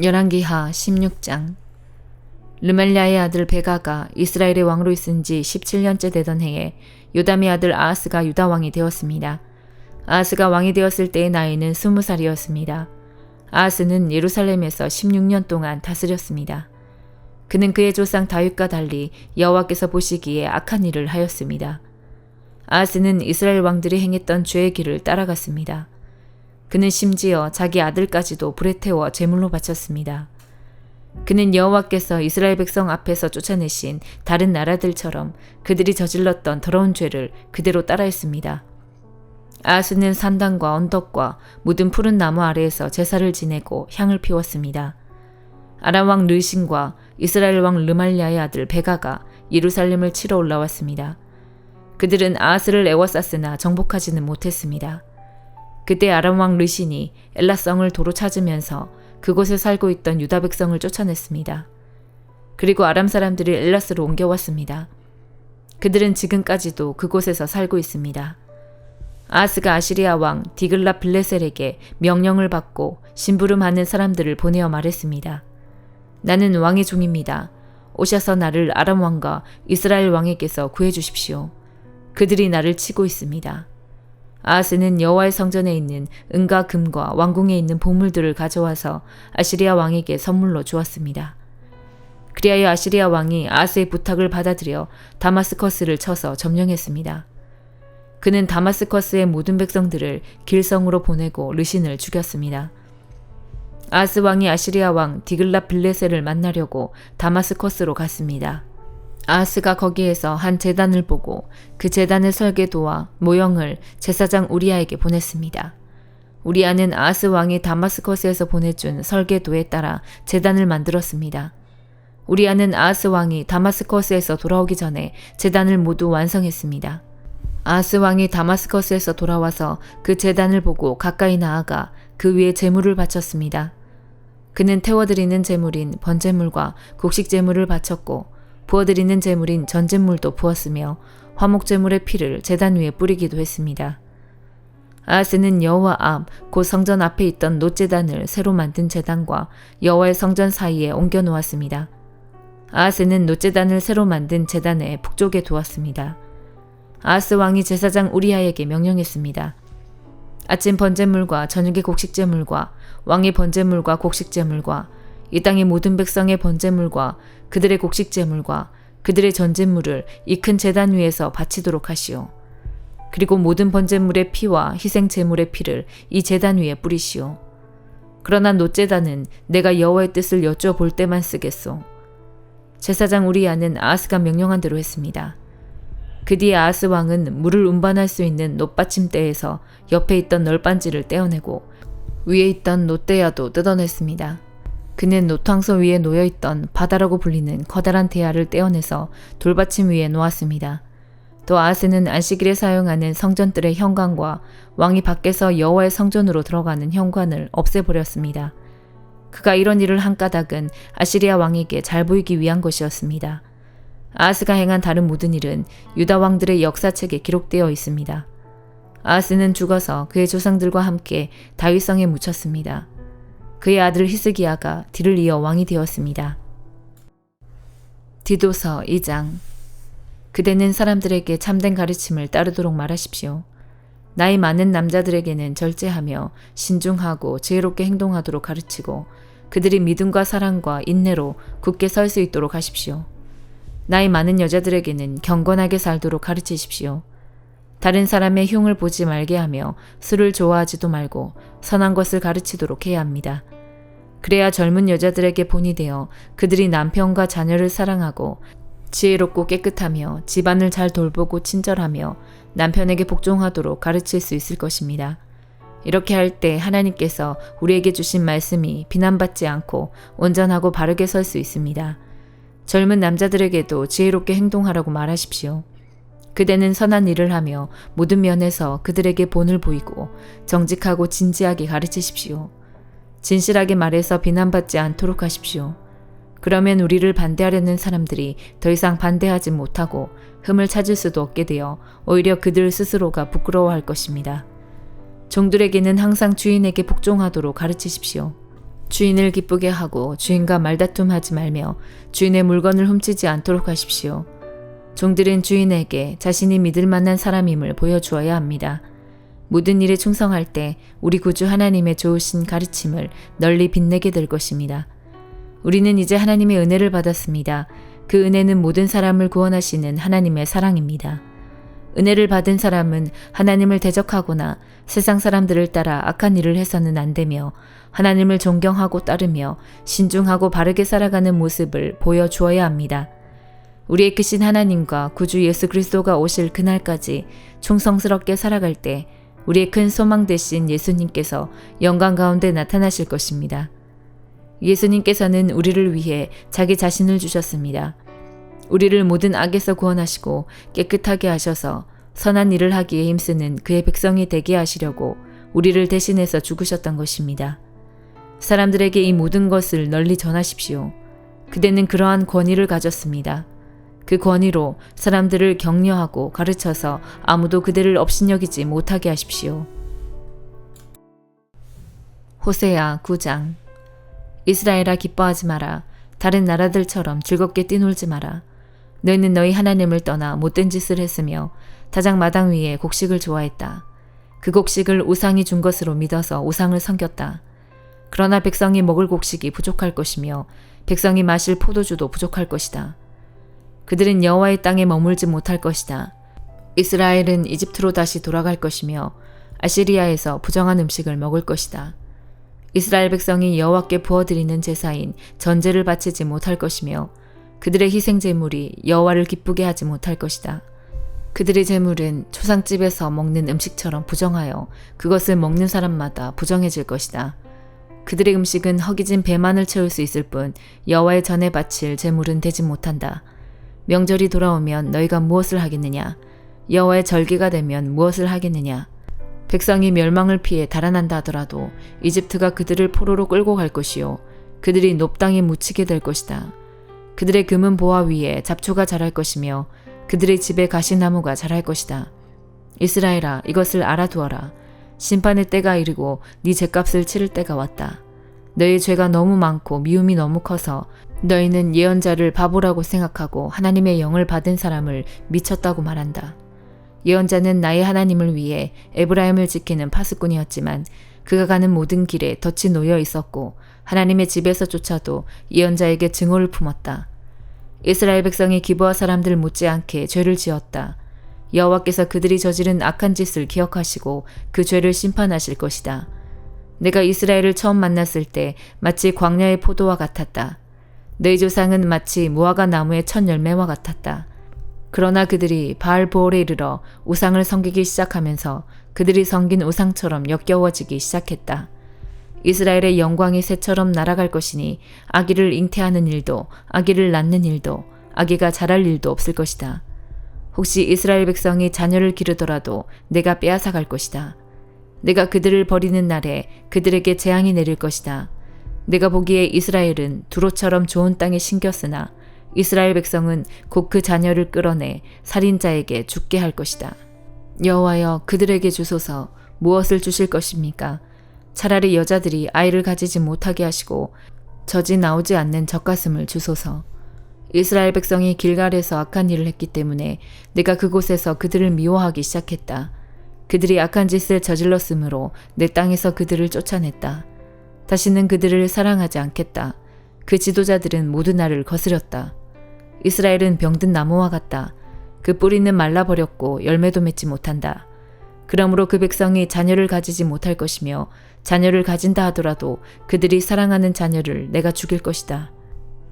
열왕기하 16장. 르말랴의 아들 베가가 이스라엘의 왕으로 있은 지 17년째 되던 해에 요담의 아들 아하스가 유다 왕이 되었습니다. 아하스가 왕이 되었을 때의 나이는 20살이었습니다. 아하스는 예루살렘에서 16년 동안 다스렸습니다. 그는 그의 조상 다윗과 달리 여호와께서 보시기에 악한 일을 하였습니다. 아하스는 이스라엘 왕들이 행했던 죄의 길을 따라갔습니다. 그는 심지어 자기 아들까지도 불에 태워 제물로 바쳤습니다. 그는 여호와께서 이스라엘 백성 앞에서 쫓아내신 다른 나라들처럼 그들이 저질렀던 더러운 죄를 그대로 따라했습니다. 아하스는 산당과 언덕과 묻은 푸른 나무 아래에서 제사를 지내고 향을 피웠습니다. 아람 왕 르신과 이스라엘 왕 르말랴의 아들 베가가 예루살렘을 치러 올라왔습니다. 그들은 아하스를 애워쌌으나 정복하지는 못했습니다. 그때 아람 왕 르신이 엘라성을 도로 찾으면서 그곳에 살고 있던 유다 백성을 쫓아냈습니다. 그리고 아람 사람들이 엘라스로 옮겨왔습니다. 그들은 지금까지도 그곳에서 살고 있습니다. 아하스가 아시리아 왕 디글라 빌레셀에게 명령을 받고 심부름하는 사람들을 보내어 말했습니다. 나는 왕의 종입니다. 오셔서 나를 아람 왕과 이스라엘 왕에게서 구해주십시오. 그들이 나를 치고 있습니다. 아하스는 여호와의 성전에 있는 은과 금과 왕궁에 있는 보물들을 가져와서 아시리아 왕에게 선물로 주었습니다. 그리하여 아시리아 왕이 아하스의 부탁을 받아들여 다마스커스를 쳐서 점령했습니다. 그는 다마스커스의 모든 백성들을 길성으로 보내고 르신을 죽였습니다. 아하스 왕이 아시리아 왕 디글라 빌레셀을 만나려고 다마스커스로 갔습니다. 아하스가 거기에서 한 제단을 보고 그 제단의 설계도와 모형을 제사장 우리아에게 보냈습니다. 우리아는 아하스 왕이 다마스커스에서 보내준 설계도에 따라 제단을 만들었습니다. 우리아는 아하스 왕이 다마스커스에서 돌아오기 전에 제단을 모두 완성했습니다. 아하스 왕이 다마스커스에서 돌아와서 그 제단을 보고 가까이 나아가 그 위에 제물을 바쳤습니다. 그는 태워드리는 제물인 번제물과 곡식제물을 바쳤고 부어드리는 제물인 전제물도 부었으며 화목제물의 피를 제단 위에 뿌리기도 했습니다. 아하스는 여호와 앞 곧 성전 앞에 있던 놋제단을 새로 만든 제단과 여호와의 성전 사이에 옮겨 놓았습니다. 아하스는 놋제단을 새로 만든 제단의 북쪽에 두었습니다. 아하스 왕이 제사장 우리아에게 명령했습니다. 아침 번제물과 저녁의 곡식제물과 왕의 번제물과 곡식제물과 이 땅의 모든 백성의 번제물과 그들의 곡식제물과 그들의 전제물을 이 큰 제단 위에서 바치도록 하시오. 그리고 모든 번제물의 피와 희생제물의 피를 이 제단 위에 뿌리시오. 그러나 놋제단은 내가 여호와의 뜻을 여쭤볼 때만 쓰겠소. 제사장 우리아는 아하스가 명령한 대로 했습니다. 그 뒤에 아하스 왕은 물을 운반할 수 있는 놋받침대에서 옆에 있던 널빤지를 떼어내고 위에 있던 놋대야도 뜯어냈습니다. 그는 놋황소 위에 놓여있던 바다라고 불리는 커다란 대야를 떼어내서 돌받침 위에 놓았습니다. 또 아하스는 안식일에 사용하는 성전들의 현관과 왕이 밖에서 여호와의 성전으로 들어가는 현관을 없애버렸습니다. 그가 이런 일을 한 까닭은 아시리아 왕에게 잘 보이기 위한 것이었습니다. 아하스가 행한 다른 모든 일은 유다 왕들의 역사책에 기록되어 있습니다. 아하스는 죽어서 그의 조상들과 함께 다윗성에 묻혔습니다. 그의 아들 히스기야가 뒤를 이어 왕이 되었습니다. 디도서 2장. 그대는 사람들에게 참된 가르침을 따르도록 말하십시오. 나이 많은 남자들에게는 절제하며 신중하고 지혜롭게 행동하도록 가르치고 그들이 믿음과 사랑과 인내로 굳게 설 수 있도록 하십시오. 나이 많은 여자들에게는 경건하게 살도록 가르치십시오. 다른 사람의 흉을 보지 말게 하며 술을 좋아하지도 말고 선한 것을 가르치도록 해야 합니다. 그래야 젊은 여자들에게 본이 되어 그들이 남편과 자녀를 사랑하고 지혜롭고 깨끗하며 집안을 잘 돌보고 친절하며 남편에게 복종하도록 가르칠 수 있을 것입니다. 이렇게 할 때 하나님께서 우리에게 주신 말씀이 비난받지 않고 온전하고 바르게 설 수 있습니다. 젊은 남자들에게도 지혜롭게 행동하라고 말하십시오. 그대는 선한 일을 하며 모든 면에서 그들에게 본을 보이고 정직하고 진지하게 가르치십시오. 진실하게 말해서 비난받지 않도록 하십시오. 그러면 우리를 반대하려는 사람들이 더 이상 반대하지 못하고 흠을 찾을 수도 없게 되어 오히려 그들 스스로가 부끄러워할 것입니다. 종들에게는 항상 주인에게 복종하도록 가르치십시오. 주인을 기쁘게 하고 주인과 말다툼하지 말며 주인의 물건을 훔치지 않도록 하십시오. 종들은 주인에게 자신이 믿을 만한 사람임을 보여주어야 합니다. 모든 일에 충성할 때 우리 구주 하나님의 좋으신 가르침을 널리 빛내게 될 것입니다. 우리는 이제 하나님의 은혜를 받았습니다. 그 은혜는 모든 사람을 구원하시는 하나님의 사랑입니다. 은혜를 받은 사람은 하나님을 대적하거나 세상 사람들을 따라 악한 일을 해서는 안 되며 하나님을 존경하고 따르며 신중하고 바르게 살아가는 모습을 보여주어야 합니다. 우리의 크신 하나님과 구주 예수 그리스도가 오실 그날까지 충성스럽게 살아갈 때 우리의 큰 소망 되신 예수님께서 영광 가운데 나타나실 것입니다. 예수님께서는 우리를 위해 자기 자신을 주셨습니다. 우리를 모든 악에서 구원하시고 깨끗하게 하셔서 선한 일을 하기에 힘쓰는 그의 백성이 되게 하시려고 우리를 대신해서 죽으셨던 것입니다. 사람들에게 이 모든 것을 널리 전하십시오. 그대는 그러한 권위를 가졌습니다. 그 권위로 사람들을 격려하고 가르쳐서 아무도 그대를 업신여기지 못하게 하십시오. 호세아 9장. 이스라엘아 기뻐하지 마라. 다른 나라들처럼 즐겁게 뛰놀지 마라. 너희는 너희 하나님을 떠나 못된 짓을 했으며 다장 마당 위에 곡식을 좋아했다. 그 곡식을 우상이 준 것으로 믿어서 우상을 섬겼다. 그러나 백성이 먹을 곡식이 부족할 것이며 백성이 마실 포도주도 부족할 것이다. 그들은 여호와의 땅에 머물지 못할 것이다. 이스라엘은 이집트로 다시 돌아갈 것이며 아시리아에서 부정한 음식을 먹을 것이다. 이스라엘 백성이 여호와께 부어드리는 제사인 전제를 바치지 못할 것이며 그들의 희생 제물이 여호와를 기쁘게 하지 못할 것이다. 그들의 제물은 초상집에서 먹는 음식처럼 부정하여 그것을 먹는 사람마다 부정해질 것이다. 그들의 음식은 허기진 배만을 채울 수 있을 뿐 여호와의 전에 바칠 제물은 되지 못한다. 명절이 돌아오면 너희가 무엇을 하겠느냐? 여호와의 절기가 되면 무엇을 하겠느냐? 백성이 멸망을 피해 달아난다 하더라도 이집트가 그들을 포로로 끌고 갈 것이요 그들이 높당에 묻히게 될 것이다. 그들의 금은 보화 위에 잡초가 자랄 것이며 그들의 집에 가시나무가 자랄 것이다. 이스라엘아 이것을 알아두어라. 심판의 때가 이르고 네 죄값을 치를 때가 왔다. 너희 죄가 너무 많고 미움이 너무 커서 너희는 예언자를 바보라고 생각하고 하나님의 영을 받은 사람을 미쳤다고 말한다. 예언자는 나의 하나님을 위해 에브라임을 지키는 파수꾼이었지만 그가 가는 모든 길에 덫이 놓여 있었고 하나님의 집에서조차도 예언자에게 증오를 품었다. 이스라엘 백성이 기브아 사람들 못지않게 죄를 지었다. 여호와께서 그들이 저지른 악한 짓을 기억하시고 그 죄를 심판하실 것이다. 내가 이스라엘을 처음 만났을 때 마치 광야의 포도와 같았다. 너희 조상은 마치 무화과 나무의 첫 열매와 같았다. 그러나 그들이 바알보올에 이르러 우상을 섬기기 시작하면서 그들이 섬긴 우상처럼 역겨워지기 시작했다. 이스라엘의 영광이 새처럼 날아갈 것이니 아기를 잉태하는 일도 아기를 낳는 일도 아기가 자랄 일도 없을 것이다. 혹시 이스라엘 백성이 자녀를 기르더라도 내가 빼앗아갈 것이다. 내가 그들을 버리는 날에 그들에게 재앙이 내릴 것이다. 내가 보기에 이스라엘은 두로처럼 좋은 땅에 심겼으나 이스라엘 백성은 곧 그 자녀를 끌어내 살인자에게 죽게 할 것이다. 여호와여 그들에게 주소서. 무엇을 주실 것입니까? 차라리 여자들이 아이를 가지지 못하게 하시고 젖이 나오지 않는 젖가슴을 주소서. 이스라엘 백성이 길갈에서 악한 일을 했기 때문에 내가 그곳에서 그들을 미워하기 시작했다. 그들이 악한 짓을 저질렀으므로 내 땅에서 그들을 쫓아냈다. 다시는 그들을 사랑하지 않겠다. 그 지도자들은 모두 나를 거스렸다. 이스라엘은 병든 나무와 같다. 그 뿌리는 말라버렸고 열매도 맺지 못한다. 그러므로 그 백성이 자녀를 가지지 못할 것이며 자녀를 가진다 하더라도 그들이 사랑하는 자녀를 내가 죽일 것이다.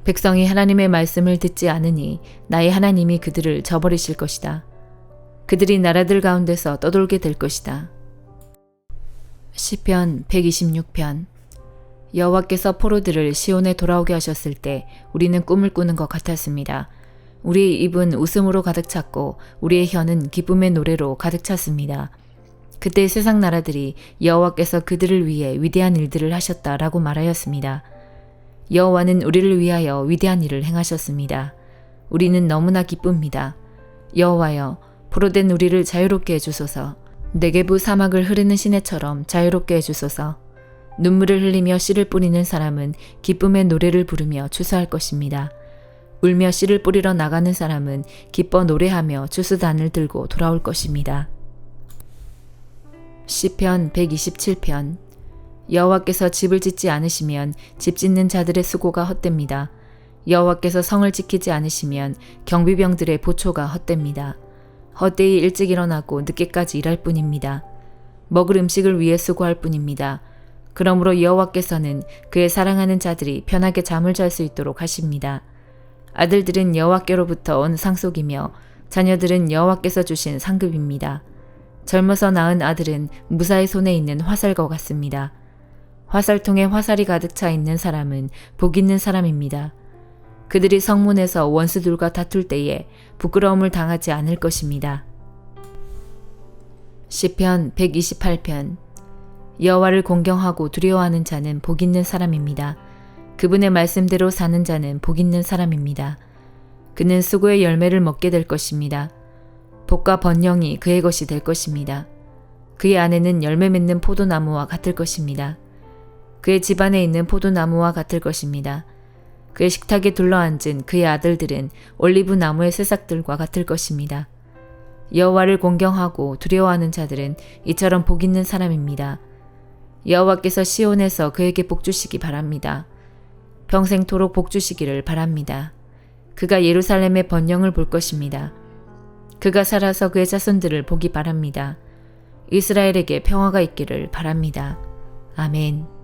백성이 하나님의 말씀을 듣지 않으니 나의 하나님이 그들을 저버리실 것이다. 그들이 나라들 가운데서 떠돌게 될 것이다. 시편 126편. 여호와께서 포로들을 시온에 돌아오게 하셨을 때 우리는 꿈을 꾸는 것 같았습니다. 우리의 입은 웃음으로 가득 찼고 우리의 혀는 기쁨의 노래로 가득 찼습니다. 그때 세상 나라들이 여호와께서 그들을 위해 위대한 일들을 하셨다라고 말하였습니다. 여호와는 우리를 위하여 위대한 일을 행하셨습니다. 우리는 너무나 기쁩니다. 여호와여 포로된 우리를 자유롭게 해주소서. 네게부 사막을 흐르는 시내처럼 자유롭게 해주소서. 눈물을 흘리며 씨를 뿌리는 사람은 기쁨의 노래를 부르며 추수할 것입니다. 울며 씨를 뿌리러 나가는 사람은 기뻐 노래하며 추수단을 들고 돌아올 것입니다. 시편 127편. 여호와께서 집을 짓지 않으시면 집 짓는 자들의 수고가 헛됩니다. 여호와께서 성을 지키지 않으시면 경비병들의 보초가 헛됩니다. 헛되이 일찍 일어나고 늦게까지 일할 뿐입니다. 먹을 음식을 위해 수고할 뿐입니다. 그러므로 여호와께서는 그의 사랑하는 자들이 편하게 잠을 잘 수 있도록 하십니다. 아들들은 여호와께로부터 온 상속이며 자녀들은 여호와께서 주신 상급입니다. 젊어서 낳은 아들은 무사의 손에 있는 화살과 같습니다. 화살통에 화살이 가득 차 있는 사람은 복 있는 사람입니다. 그들이 성문에서 원수들과 다툴 때에 부끄러움을 당하지 않을 것입니다. 시편 128편. 여호와를 공경하고 두려워하는 자는 복 있는 사람입니다. 그분의 말씀대로 사는 자는 복 있는 사람입니다. 그는 수고의 열매를 먹게 될 것입니다. 복과 번영이 그의 것이 될 것입니다. 그의 아내는 열매 맺는 포도나무와 같을 것입니다. 그의 집안에 있는 포도나무와 같을 것입니다. 그의 식탁에 둘러앉은 그의 아들들은 올리브 나무의 새싹들과 같을 것입니다. 여호와를 공경하고 두려워하는 자들은 이처럼 복 있는 사람입니다. 여호와께서 시온에서 그에게 복 주시기 바랍니다. 평생토록 복 주시기를 바랍니다. 그가 예루살렘의 번영을 볼 것입니다. 그가 살아서 그의 자손들을 보기 바랍니다. 이스라엘에게 평화가 있기를 바랍니다. 아멘.